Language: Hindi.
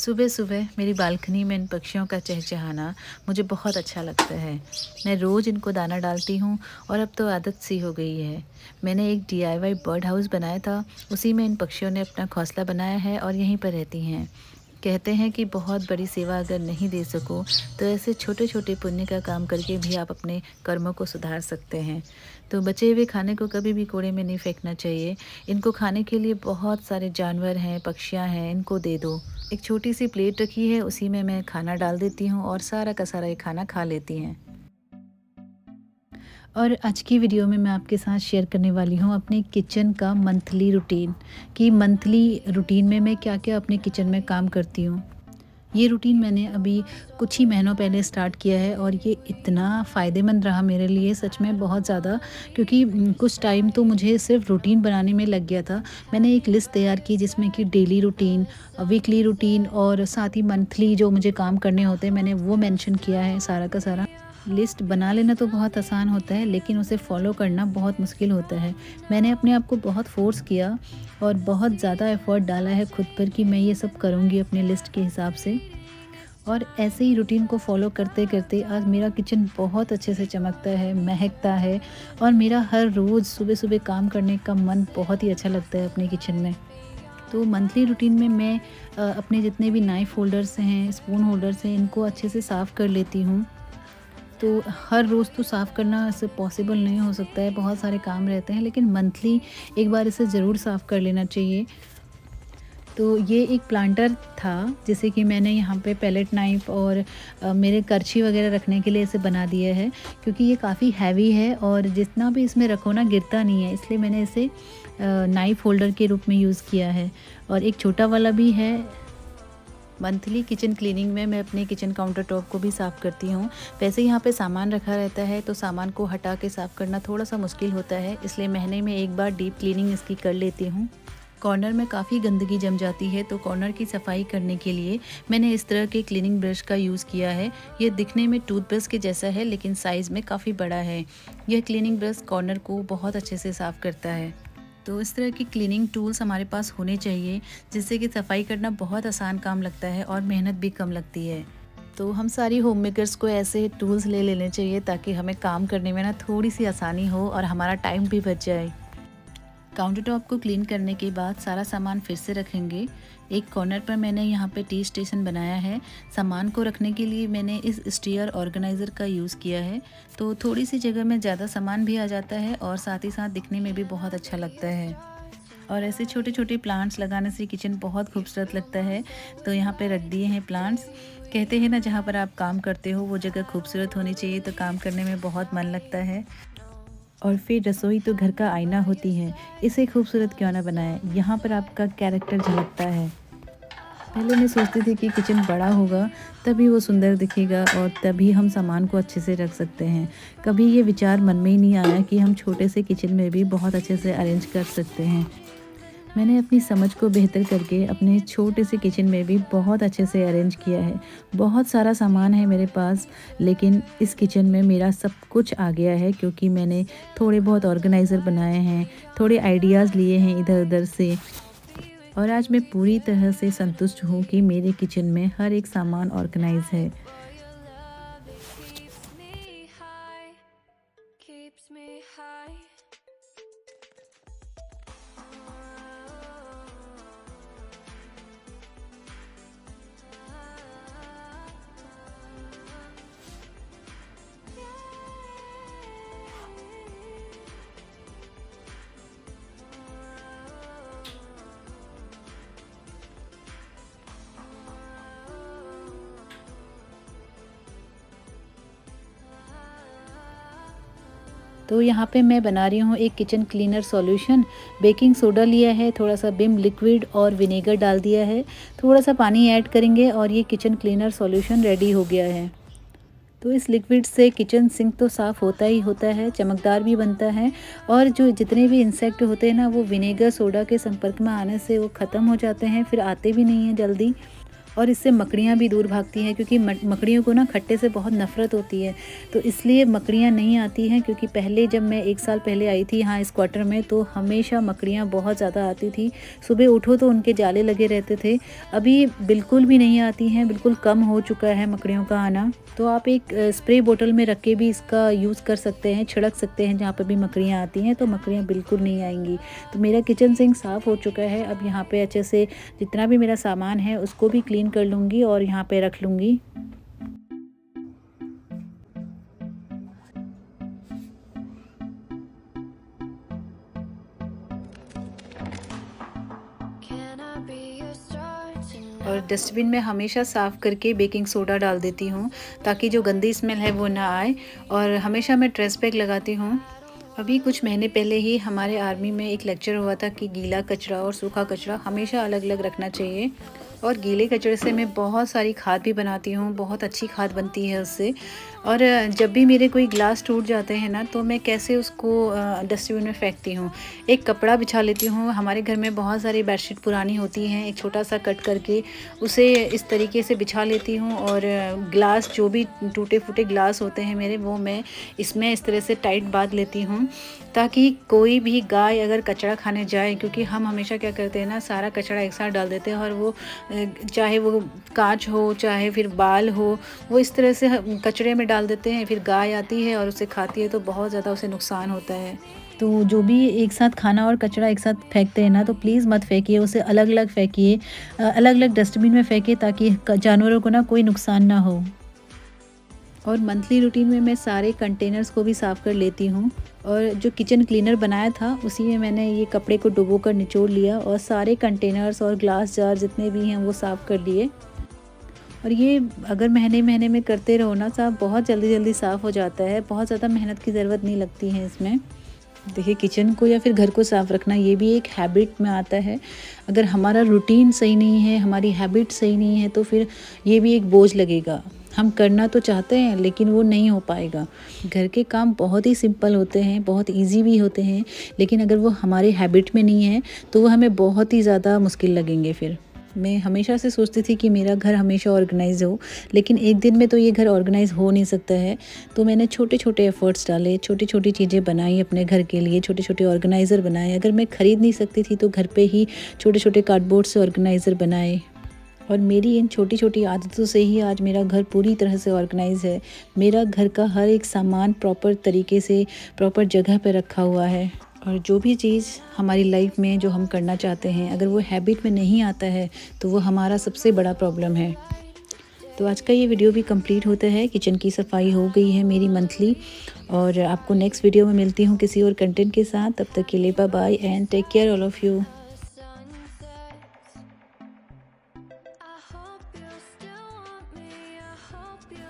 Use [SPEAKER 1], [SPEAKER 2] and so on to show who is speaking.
[SPEAKER 1] सुबह सुबह मेरी बालकनी में इन पक्षियों का चहचहाना मुझे बहुत अच्छा लगता है। मैं रोज़ इनको दाना डालती हूँ और अब तो आदत सी हो गई है। मैंने एक डीआईवाई बर्ड हाउस बनाया था, उसी में इन पक्षियों ने अपना घोंसला बनाया है और यहीं पर रहती हैं। कहते हैं कि बहुत बड़ी सेवा अगर नहीं दे सको तो ऐसे छोटे छोटे पुण्य का काम करके भी आप अपने कर्मों को सुधार सकते हैं। तो बचे हुए खाने को कभी भी कूड़े में नहीं फेंकना चाहिए। इनको खाने के लिए बहुत सारे जानवर हैं, पक्षियाँ हैं, इनको दे दो। एक छोटी सी प्लेट रखी है, उसी में मैं खाना डाल देती हूँ और सारा का सारा ये खाना खा लेती हैं। और आज की वीडियो में मैं आपके साथ शेयर करने वाली हूँ अपने किचन का मंथली रूटीन, कि मंथली रूटीन में मैं क्या-क्या अपने किचन में काम करती हूँ। ये रूटीन मैंने अभी कुछ ही महीनों पहले स्टार्ट किया है और ये इतना फ़ायदेमंद रहा मेरे लिए, सच में बहुत ज़्यादा। क्योंकि कुछ टाइम तो मुझे सिर्फ रूटीन बनाने में लग गया था। मैंने एक लिस्ट तैयार की जिसमें कि डेली रूटीन, वीकली रूटीन और साथ ही मंथली जो मुझे काम करने होते हैं, मैंने वो मेंशन किया है सारा का सारा। लिस्ट बना लेना तो बहुत आसान होता है, लेकिन उसे फ़ॉलो करना बहुत मुश्किल होता है। मैंने अपने आप को बहुत फ़ोर्स किया और बहुत ज़्यादा एफ़र्ट डाला है खुद पर कि मैं ये सब करूँगी अपनी लिस्ट के हिसाब से। और ऐसे ही रूटीन को फ़ॉलो करते-करते आज मेरा किचन बहुत अच्छे से चमकता है, महकता है और मेरा हर रोज़ सुबह-सुबह काम करने का मन बहुत ही अच्छा लगता है अपने किचन में। तो मंथली रूटीन में मैं अपने जितने भी नाइफ़ होल्डर्स हैं, स्पून होल्डर्स हैं, इनको अच्छे से साफ़ कर लेती हूँ। तो हर रोज़ तो साफ़ करना ऐसे पॉसिबल नहीं हो सकता है, बहुत सारे काम रहते हैं, लेकिन मंथली एक बार इसे ज़रूर साफ़ कर लेना चाहिए। तो ये एक प्लांटर था जिसे कि मैंने यहाँ पे पैलेट नाइफ़ और मेरे करछी वग़ैरह रखने के लिए इसे बना दिया है, क्योंकि ये काफ़ी हैवी है और जितना भी इसमें रखो ना गिरता नहीं है, इसलिए मैंने इसे नाइफ़ होल्डर के रूप में यूज़ किया है। और एक छोटा वाला भी है। मंथली किचन क्लीनिंग में मैं अपने किचन काउंटर टॉप को भी साफ़ करती हूँ। वैसे यहाँ पे सामान रखा रहता है तो सामान को हटा के साफ़ करना थोड़ा-सा मुश्किल होता है, इसलिए महीने में एक बार डीप क्लीनिंग इसकी कर लेती हूँ। कॉर्नर में काफ़ी गंदगी जम जाती है, तो कॉर्नर की सफाई करने के लिए मैंने इस तरह के क्लीनिंग ब्रश का यूज़ किया है। ये दिखने में टूथब्रश के जैसा है, लेकिन साइज़ में काफ़ी बड़ा है। यह क्लीनिंग ब्रश कॉर्नर को बहुत अच्छे से साफ़ करता है। तो इस तरह की क्लीनिंग टूल्स हमारे पास होने चाहिए, जिससे कि सफाई करना बहुत आसान काम लगता है और मेहनत भी कम लगती है। तो हम सारी होम मेकर्स को ऐसे टूल्स ले लेने चाहिए, ताकि हमें काम करने में ना थोड़ी सी आसानी हो और हमारा टाइम भी बच जाए। काउंटर टॉप को क्लीन करने के बाद सारा सामान फिर से रखेंगे। एक कॉर्नर पर मैंने यहाँ पे टी स्टेशन बनाया है। सामान को रखने के लिए मैंने इस स्टीयर ऑर्गेनाइज़र का यूज़ किया है, तो थोड़ी सी जगह में ज़्यादा सामान भी आ जाता है और साथ ही साथ दिखने में भी बहुत अच्छा लगता है। और ऐसे छोटे छोटे प्लांट्स लगाने से किचन बहुत खूबसूरत लगता है, तो यहाँ पे रख दिए हैं प्लांट्स। कहते हैं ना, जहाँ पर आप काम करते हो वो जगह खूबसूरत होनी चाहिए, तो काम करने में बहुत मन लगता है। और फिर रसोई तो घर का आईना होती है, इसे खूबसूरत क्यों ना बनाएं, यहाँ पर आपका कैरेक्टर झलकता है। पहले मैं सोचती थी कि किचन बड़ा होगा तभी वो सुंदर दिखेगा और तभी हम सामान को अच्छे से रख सकते हैं। कभी ये विचार मन में ही नहीं आया कि हम छोटे से किचन में भी बहुत अच्छे से अरेंज कर सकते हैं। मैंने अपनी समझ को बेहतर करके अपने छोटे से किचन में भी बहुत अच्छे से अरेंज किया है। बहुत सारा सामान है मेरे पास, लेकिन इस किचन में मेरा सब कुछ आ गया है, क्योंकि मैंने थोड़े बहुत ऑर्गेनाइज़र बनाए हैं, थोड़े आइडियाज़ लिए हैं इधर-उधर से। और आज मैं पूरी तरह से संतुष्ट हूँ कि मेरे किचन में हर एक सामान ऑर्गेनाइज़ है।
[SPEAKER 2] Keeps me high.
[SPEAKER 1] तो यहाँ पे मैं बना रही हूँ एक kitchen cleaner solution. Baking soda लिया है, थोड़ा सा विम लिक्विड और विनेगर डाल दिया है, थोड़ा सा पानी ऐड करेंगे और ये किचन क्लीनर सॉल्यूशन रेडी हो गया है। तो इस लिक्विड से किचन सिंक तो साफ़ होता ही होता है, चमकदार भी बनता है और जो जितने भी इंसेक्ट होते हैं ना, वो विनेगर सोडा के संपर्क में आने से वो ख़त्म हो जाते हैं, फिर आते भी नहीं हैं जल्दी। और इससे मकड़ियाँ भी दूर भागती हैं, क्योंकि मकड़ियों को ना खट्टे से बहुत नफ़रत होती है, तो इसलिए मकड़ियाँ नहीं आती हैं। क्योंकि पहले जब मैं 1 साल पहले आई थी यहाँ इस क्वार्टर में, तो हमेशा मकड़ियाँ बहुत ज़्यादा आती थी। सुबह उठो तो उनके जाले लगे रहते थे। अभी बिल्कुल भी नहीं आती हैं, बिल्कुल कम हो चुका है मकड़ियों का आना। तो आप एक स्प्रे बोतल में रख के भी इसका यूज़ कर सकते हैं, छिड़क सकते हैं जहाँ पर भी मकड़ियाँ आती हैं, तो मकड़ियाँ बिल्कुल नहीं आएंगी। तो मेरा किचन सिंक साफ़ हो चुका है। अब यहाँ पे अच्छे से जितना भी मेरा सामान है उसको भी क्लीन कर लूँगी और यहाँ पे रख लूँगी।
[SPEAKER 2] Can I be your star tonight?
[SPEAKER 1] और डस्टबिन में हमेशा साफ़ करके बेकिंग सोडा डाल देती हूँ, ताकि जो गंदी स्मेल है वो ना आए। और हमेशा मैं ट्रेश बैग लगाती हूँ। अभी कुछ महीने पहले ही हमारे आर्मी में एक लेक्चर हुआ था कि गीला कचरा और सूखा कचरा हमेशा अलग अलग रखना चाहिए। और गीले कचरे से मैं बहुत सारी खाद भी बनाती हूँ, बहुत अच्छी खाद बनती है उससे। और जब भी मेरे कोई ग्लास टूट जाते हैं ना, तो मैं कैसे उसको डस्टबिन में फेंकती हूँ। एक कपड़ा बिछा लेती हूँ। हमारे घर में बहुत सारी बेडशीट पुरानी होती हैं, एक छोटा सा कट करके उसे इस तरीके से बिछा लेती हूँ। और ग्लास जो भी टूटे फूटे ग्लास होते हैं मेरे, वो मैं इसमें इस तरह से टाइट बांध लेती हूँ, ताकि कोई भी गाय अगर कचरा खाने जाए, क्योंकि हम हमेशा क्या करते हैं ना, सारा कचरा एक साथ डाल देते हैं। और वो चाहे वो कांच हो चाहे फिर बाल हो, वो इस तरह से कचरे में डाल देते हैं। फिर गाय आती है और उसे खाती है, तो बहुत ज़्यादा उसे नुकसान होता है। तो जो भी एक साथ खाना और कचरा एक साथ फेंकते हैं ना, तो प्लीज़ मत फेंकिए, उसे अलग अलग फेंकिए, अलग अलग डस्टबिन में फेंकिए, ताकि जानवरों को ना कोई नुकसान ना हो। और मंथली रूटीन में मैं सारे कंटेनर्स को भी साफ़ कर लेती हूँ। और जो किचन क्लीनर बनाया था उसी में मैंने ये कपड़े को डुबो कर निचोड़ लिया, और सारे कंटेनर्स और ग्लास जार जितने भी हैं वो साफ़ कर लिए। और ये अगर महीने महीने में करते रहो ना साफ़, बहुत जल्दी जल्दी साफ़ हो जाता है, बहुत ज़्यादा मेहनत की ज़रूरत नहीं लगती है इसमें। देखिए, किचन को या फिर घर को साफ़ रखना ये भी एक हैबिट में आता है। अगर हमारा रूटीन सही नहीं है, हमारी हैबिट सही नहीं है, तो फिर ये भी एक बोझ लगेगा। हम करना तो चाहते हैं लेकिन वो नहीं हो पाएगा। घर के काम बहुत ही सिंपल होते हैं, बहुत ईज़ी भी होते हैं, लेकिन अगर वो हमारे हैबिट में नहीं है तो वो हमें बहुत ही ज़्यादा मुश्किल लगेंगे फिर। मैं हमेशा से सोचती थी कि मेरा घर हमेशा ऑर्गेनाइज़ हो, लेकिन एक दिन में तो ये घर ऑर्गेनाइज़ हो नहीं सकता है। तो मैंने छोटे-छोटे एफ़र्ट्स डाले, छोटी-छोटी चीज़ें बनाई अपने घर के लिए, छोटे-छोटे ऑर्गेनाइज़र बनाए। अगर मैं ख़रीद नहीं सकती थी तो घर पे ही छोटे-छोटे कार्डबोर्ड से ऑर्गेनाइज़र बनाए। और मेरी इन छोटी-छोटी आदतों से ही आज मेरा घर पूरी तरह से ऑर्गेनाइज़ है। मेरा घर का हर एक सामान प्रॉपर तरीके से, प्रॉपर जगह पे रखा हुआ है। और जो भी चीज़ हमारी लाइफ में जो हम करना चाहते हैं, अगर वो हैबिट में नहीं आता है, तो वो हमारा सबसे बड़ा प्रॉब्लम है। तो आज का ये वीडियो भी कंप्लीट होता है। किचन की सफाई हो गई है मेरी मंथली। और आपको नेक्स्ट वीडियो में मिलती हूँ किसी और कंटेंट के साथ। तब तक के लिए bye bye and take care all of you.
[SPEAKER 2] The sun sets. I hope you still want me. I hope you